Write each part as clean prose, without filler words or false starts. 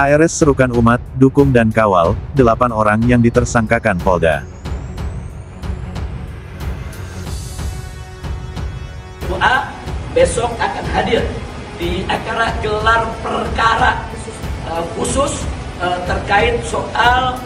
HRS serukan umat, dukung dan kawal, 8 orang yang ditersangkakan Polda. Besok akan hadir di acara gelar perkara khusus terkait soal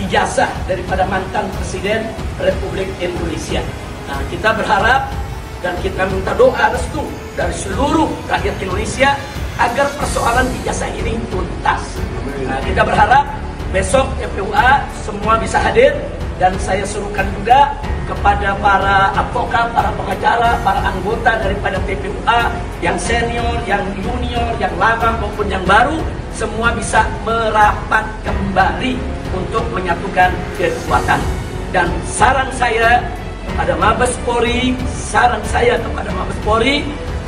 ijazah daripada mantan Presiden Republik Indonesia. Nah, kita berharap dan kita minta doa restu dari seluruh rakyat Indonesia agar persoalan ijazah ini tuntas. Nah, kita berharap besok FPUA semua bisa hadir, dan saya serukan juga kepada para advokat, para pengacara, para anggota daripada PPUA yang senior, yang junior, yang lama maupun yang baru, semua bisa merapat kembali untuk menyatukan kekuatan. Dan saran saya kepada Mabes Polri,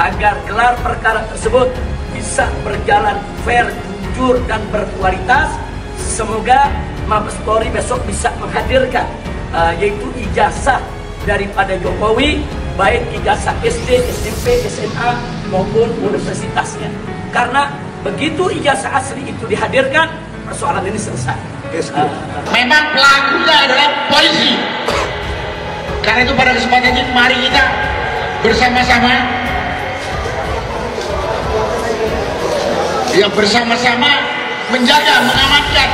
agar gelar perkara tersebut bisa berjalan fair, jujur, dan berkualitas. Semoga Mabes Polri besok bisa menghadirkan yaitu ijazah daripada Jokowi, baik ijazah SD, SMP, SMA maupun universitasnya. Karena begitu ijazah asli itu dihadirkan, persoalan ini selesai. Memang pelakunya adalah polisi. Karena itu pada kesempatan ini mari kita bersama-sama menjaga, mengamankan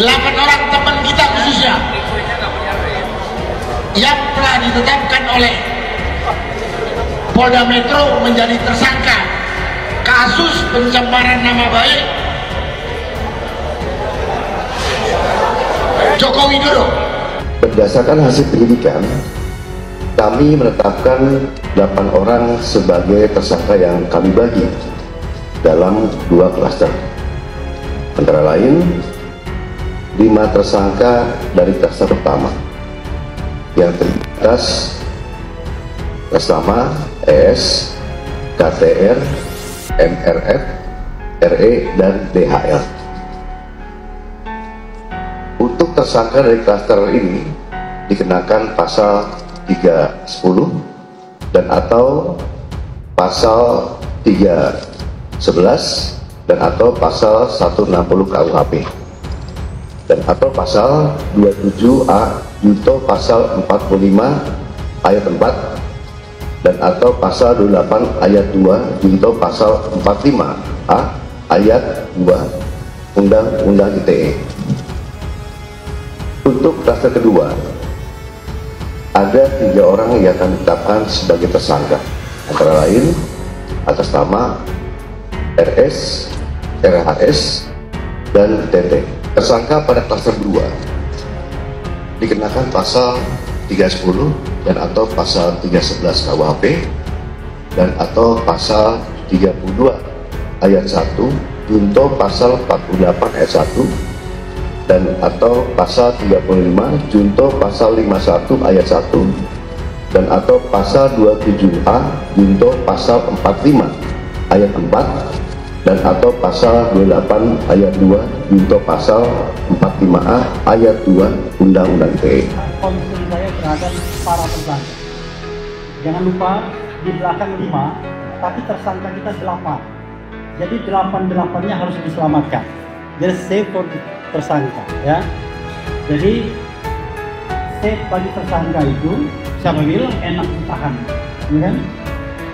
8 orang teman kita khususnya yang telah ditetapkan oleh Polda Metro menjadi tersangka kasus pencemaran nama baik Joko Widodo. Berdasarkan hasil penyidikan, kami menetapkan 8 orang sebagai tersangka yang kami bagi dalam 2 klaster. Antara lain 5 tersangka dari klaster pertama yang terdiri atas ES, KTR, MRF, RE, dan DHL. Untuk tersangka dari klaster ini dikenakan pasal 310 dan atau pasal 311 dan atau pasal 160 KUHP dan atau pasal 27A junto pasal 45 ayat 4 dan atau pasal 28 ayat 2 junto pasal 45A ayat 2 Undang-Undang ITE. Untuk klaster kedua, ada 3 orang yang akan ditetapkan sebagai tersangka, antara lain atas nama RS, RHS, dan TT. Tersangka pada klaster 2 dikenakan pasal 310 dan atau pasal 311 KUHP dan atau pasal 32 ayat 1 junto pasal 48 ayat 1 dan atau pasal 35 junto pasal 51 ayat 1 dan atau pasal 27A junto pasal 45 ayat 4 dan atau pasal 28 ayat 2 junto pasal 45A ayat 2 Undang-Undang ITE. Concern saya terhadap para tersangka. Jangan lupa di belakang 5, tapi tersangka kita 8. Jadi 8-8-nya harus diselamatkan. Jadi safe for tersangka, ya. Jadi safe bagi tersangka itu, siapa bilang enak ditahan, ya kan?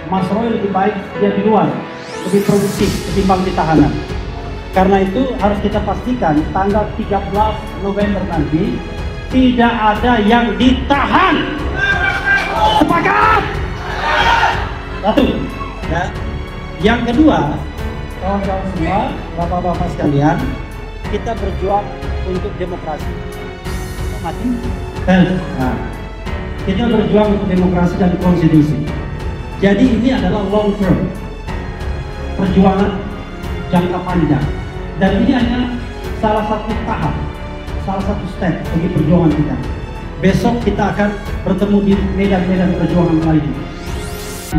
Mas Roy lebih baik dia di luar, lebih produktif ketimbang di tahanan. Karena itu harus kita pastikan tanggal 13 November nanti tidak ada yang ditahan. Sepakat? Satu. Ya. Yang kedua, kawan-kawan semua, bapak-bapak sekalian, kita berjuang untuk demokrasi. Mati? Nah, kita berjuang untuk demokrasi dan konstitusi. Jadi ini adalah long term, perjuangan jangka panjang, dan ini hanya salah satu tahap, salah satu step bagi perjuangan kita. Besok kita akan bertemu di medan-medan perjuangan lain.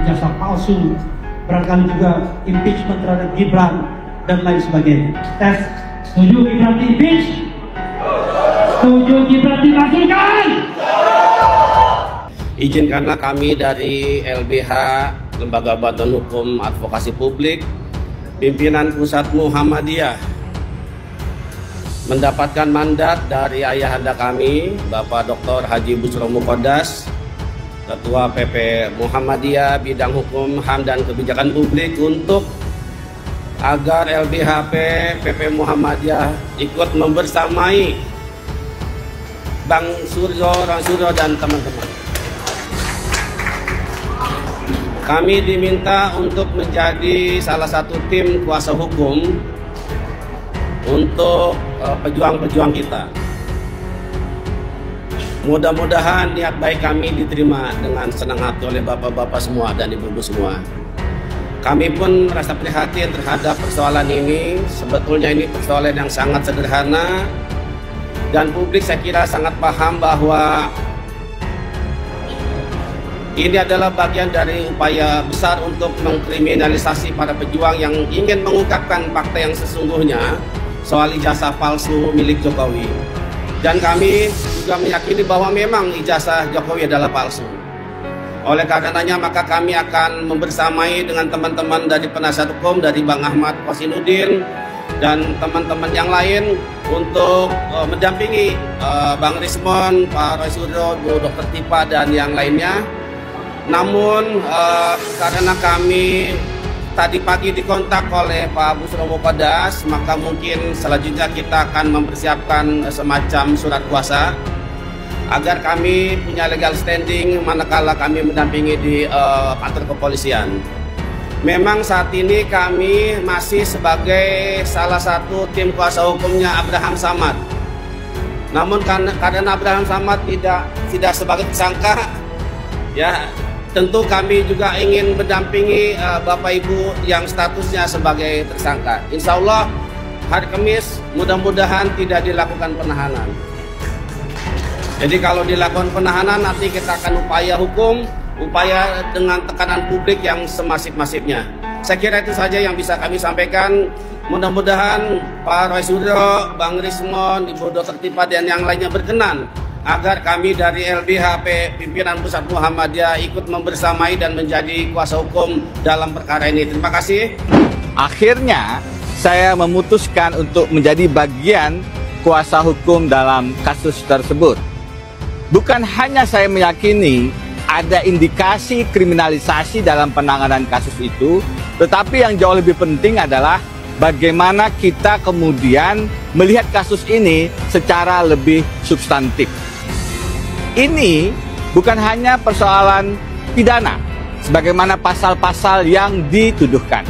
Ijazah palsu, barangkali juga impeachment terhadap Gibran dan lain sebagainya. Tes, setuju Gibran di-impeach? Setuju Gibran dimasukkan? Izinkanlah kami dari LBH, Lembaga Bantuan Hukum Advokasi Publik, pimpinan pusat Muhammadiyah mendapatkan mandat dari ayahanda kami, Bapak Dr. Haji Bushro Muqaddas, Ketua PP Muhammadiyah Bidang Hukum, HAM dan Kebijakan Publik, untuk agar LBHP PP Muhammadiyah ikut membersamai Bang Suryo dan teman-teman. Kami diminta untuk menjadi salah satu tim kuasa hukum untuk pejuang-pejuang kita. Mudah-mudahan niat baik kami diterima dengan senang hati oleh bapak-bapak semua dan ibu-ibu semua. Kami pun merasa prihatin terhadap persoalan ini. Sebetulnya ini persoalan yang sangat sederhana, dan publik saya kira sangat paham bahwa ini adalah bagian dari upaya besar untuk mengkriminalisasi para pejuang yang ingin mengungkapkan fakta yang sesungguhnya soal ijazah palsu milik Jokowi. Dan kami juga meyakini bahwa memang ijazah Jokowi adalah palsu. Oleh karenanya maka kami akan membersamai dengan teman-teman dari penasihat hukum, dari Bang Ahmad Kosinuddin dan teman-teman yang lain untuk mendampingi Bang Rismon, Pak Roy Suryo, Bu Dr. Tipa dan yang lainnya. Namun karena kami tadi pagi dikontak oleh Pak Bushro Muqaddas, maka mungkin selanjutnya kita akan mempersiapkan semacam surat kuasa agar kami punya legal standing manakala kami mendampingi di kantor kepolisian. Memang saat ini kami masih sebagai salah satu tim kuasa hukumnya Abraham Samad. Namun karena Abraham Samad tidak sebagai tersangka, ya tentu kami juga ingin mendampingi Bapak Ibu yang statusnya sebagai tersangka. Insya Allah hari Kamis mudah-mudahan tidak dilakukan penahanan. Jadi kalau dilakukan penahanan nanti kita akan upaya hukum, upaya dengan tekanan publik yang semasif-masifnya. Saya kira itu saja yang bisa kami sampaikan. Mudah-mudahan Pak Roy Suryo, Bang Rismon, Ibu Dr. Tipa dan yang lainnya berkenan agar kami dari LBHP Pimpinan Pusat Muhammadiyah ikut membersamai dan menjadi kuasa hukum dalam perkara ini. Terima kasih. Akhirnya saya memutuskan untuk menjadi bagian kuasa hukum dalam kasus tersebut. Bukan hanya saya meyakini ada indikasi kriminalisasi dalam penanganan kasus itu, tetapi yang jauh lebih penting adalah bagaimana kita kemudian melihat kasus ini secara lebih substantif. Ini bukan hanya persoalan pidana, sebagaimana pasal-pasal yang dituduhkan.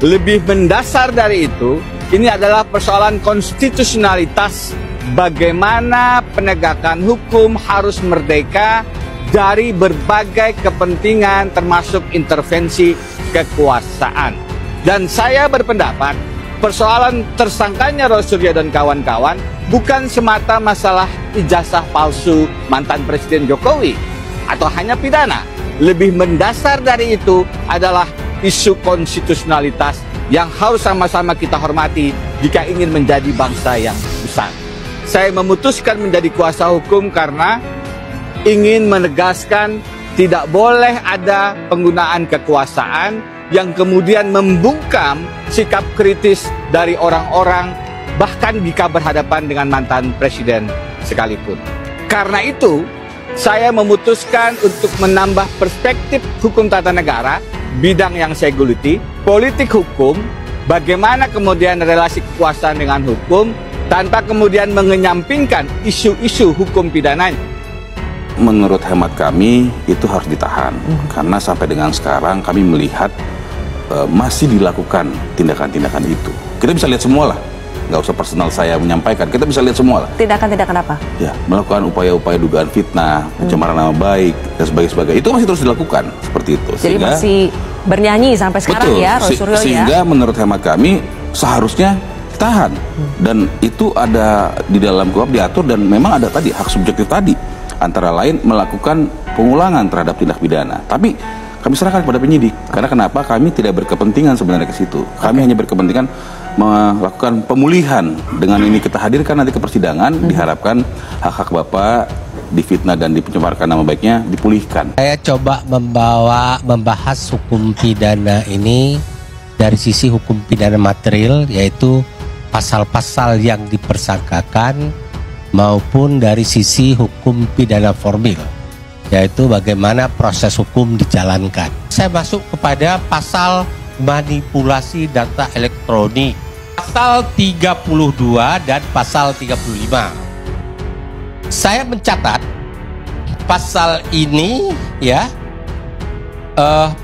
Lebih mendasar dari itu, ini adalah persoalan konstitusionalitas, bagaimana penegakan hukum harus merdeka dari berbagai kepentingan termasuk intervensi kekuasaan. Dan saya berpendapat persoalan tersangkanya Roy Suryo dan kawan-kawan bukan semata masalah ijazah palsu mantan Presiden Jokowi atau hanya pidana. Lebih mendasar dari itu adalah isu konstitusionalitas yang harus sama-sama kita hormati jika ingin menjadi bangsa yang besar. Saya memutuskan menjadi kuasa hukum karena ingin menegaskan tidak boleh ada penggunaan kekuasaan yang kemudian membungkam sikap kritis dari orang-orang bahkan jika berhadapan dengan mantan presiden sekalipun. Karena itu, saya memutuskan untuk menambah perspektif hukum tata negara, bidang yang saya geluti, politik hukum, bagaimana kemudian relasi kekuasaan dengan hukum, tanpa kemudian mengenyampingkan isu-isu hukum pidananya. Menurut hemat kami, itu harus ditahan. Karena sampai dengan sekarang kami melihat masih dilakukan tindakan-tindakan itu. Kita bisa lihat semua lah. Nggak usah personal saya menyampaikan, kita bisa lihat semua lah. Tindakan-tindakan apa? Ya, melakukan upaya-upaya dugaan fitnah, pencemaran nama baik, dan sebagainya. Itu masih terus dilakukan, seperti itu. Jadi sehingga, masih bernyanyi sampai sekarang betul, ya, Roy Suryo sehingga menurut hemat kami, seharusnya ditahan. Dan itu ada di dalam KUHP diatur, dan memang ada tadi, hak subjektif tadi. Antara lain melakukan pengulangan terhadap tindak pidana. Tapi kami serahkan kepada penyidik. Karena kenapa? Kami tidak berkepentingan sebenarnya ke situ. Kami hanya berkepentingan melakukan pemulihan. Dengan ini kita hadirkan nanti ke persidangan, diharapkan hak-hak Bapak difitnah dan dipencemaran nama baiknya dipulihkan. Saya coba membahas hukum pidana ini dari sisi hukum pidana material, yaitu pasal-pasal yang dipersangkakan, maupun dari sisi hukum pidana formil, yaitu bagaimana proses hukum dijalankan. Saya masuk kepada pasal manipulasi data elektronik, pasal 32 dan pasal 35. Saya mencatat pasal ini ya,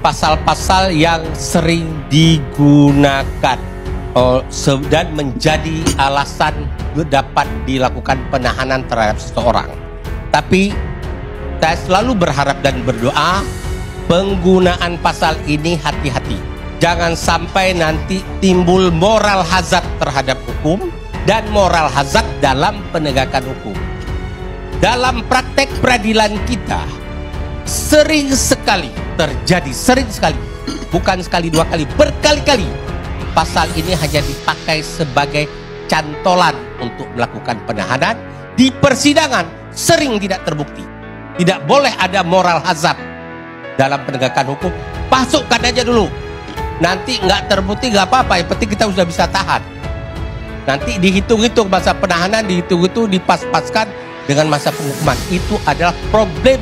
pasal-pasal yang sering digunakan dan menjadi alasan dapat dilakukan penahanan terhadap seseorang. Tapi saya selalu berharap dan berdoa penggunaan pasal ini hati-hati. Jangan sampai nanti timbul moral hazard terhadap hukum dan moral hazard dalam penegakan hukum. Dalam praktek peradilan kita sering sekali terjadi, bukan sekali dua kali, berkali-kali pasal ini hanya dipakai sebagai cantolan untuk melakukan penahanan. Di persidangan sering tidak terbukti. Tidak boleh ada moral hazard dalam penegakan hukum. Masukkan aja dulu, nanti nggak terbukti nggak apa-apa, yang penting kita sudah bisa tahan. Nanti dihitung-hitung masa penahanan, dihitung-hitung, dipas-paskan dengan masa penghukuman. Itu adalah problem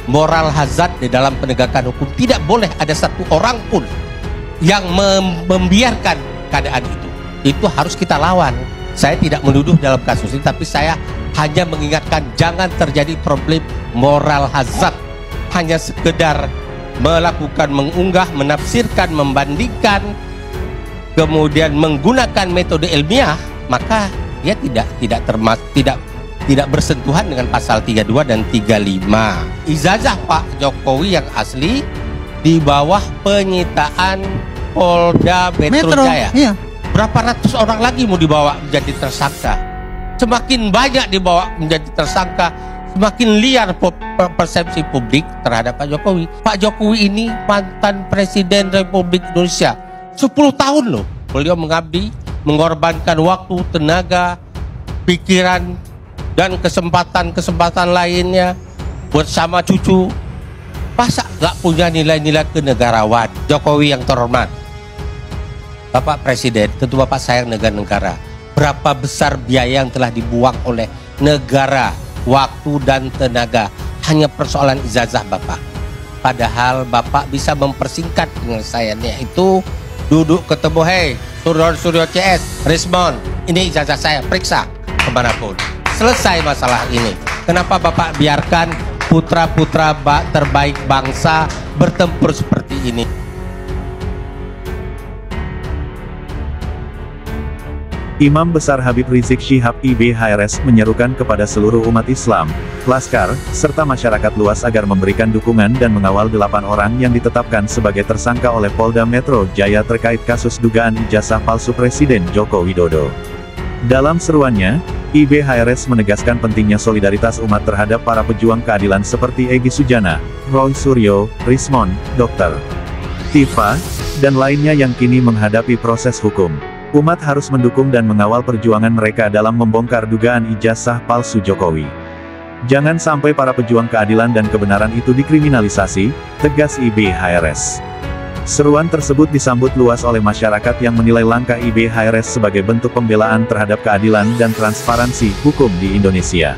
moral hazard di dalam penegakan hukum. Tidak boleh ada satu orang pun yang membiarkan keadaan itu. Itu harus kita lawan. Saya tidak menuduh dalam kasus ini, tapi saya hanya mengingatkan jangan terjadi problem moral hazard. Hanya sekedar melakukan, mengunggah, menafsirkan, membandingkan, kemudian menggunakan metode ilmiah, maka dia tidak bersentuhan dengan pasal 32 dan 35. Ijazah Pak Jokowi yang asli di bawah penyitaan Polda Metro Jaya. Iya. Berapa ratus orang lagi mau dibawa menjadi tersangka? Semakin banyak dibawa menjadi tersangka, semakin liar persepsi publik terhadap Pak Jokowi. Pak Jokowi ini mantan Presiden Republik Indonesia. 10 tahun loh beliau mengabdi, mengorbankan waktu, tenaga, pikiran, dan kesempatan-kesempatan lainnya bersama cucu. Masa gak punya nilai-nilai kenegarawan? Jokowi yang terhormat, Bapak Presiden, tentu Bapak sayang negara. Berapa besar biaya yang telah dibuang oleh negara, waktu dan tenaga, hanya persoalan ijazah Bapak. Padahal Bapak bisa mempersingkat penyelesaiannya itu, duduk ketemu, hey Suryo CS, Rismon, ini ijazah saya, periksa kemanapun. Selesai masalah ini. Kenapa Bapak biarkan putra-putra terbaik bangsa bertempur seperti ini? Imam Besar Habib Rizik Syihab IBHRS menyerukan kepada seluruh umat Islam, laskar, serta masyarakat luas agar memberikan dukungan dan mengawal 8 orang yang ditetapkan sebagai tersangka oleh Polda Metro Jaya terkait kasus dugaan ijazah palsu Presiden Joko Widodo. Dalam seruannya, IBHRS menegaskan pentingnya solidaritas umat terhadap para pejuang keadilan seperti Egy Sujana, Roy Suryo, Rismon, Dr. Tifa, dan lainnya yang kini menghadapi proses hukum. Umat harus mendukung dan mengawal perjuangan mereka dalam membongkar dugaan ijazah palsu Jokowi. Jangan sampai para pejuang keadilan dan kebenaran itu dikriminalisasi, tegas IBHRS. Seruan tersebut disambut luas oleh masyarakat yang menilai langkah IBHRS sebagai bentuk pembelaan terhadap keadilan dan transparansi hukum di Indonesia.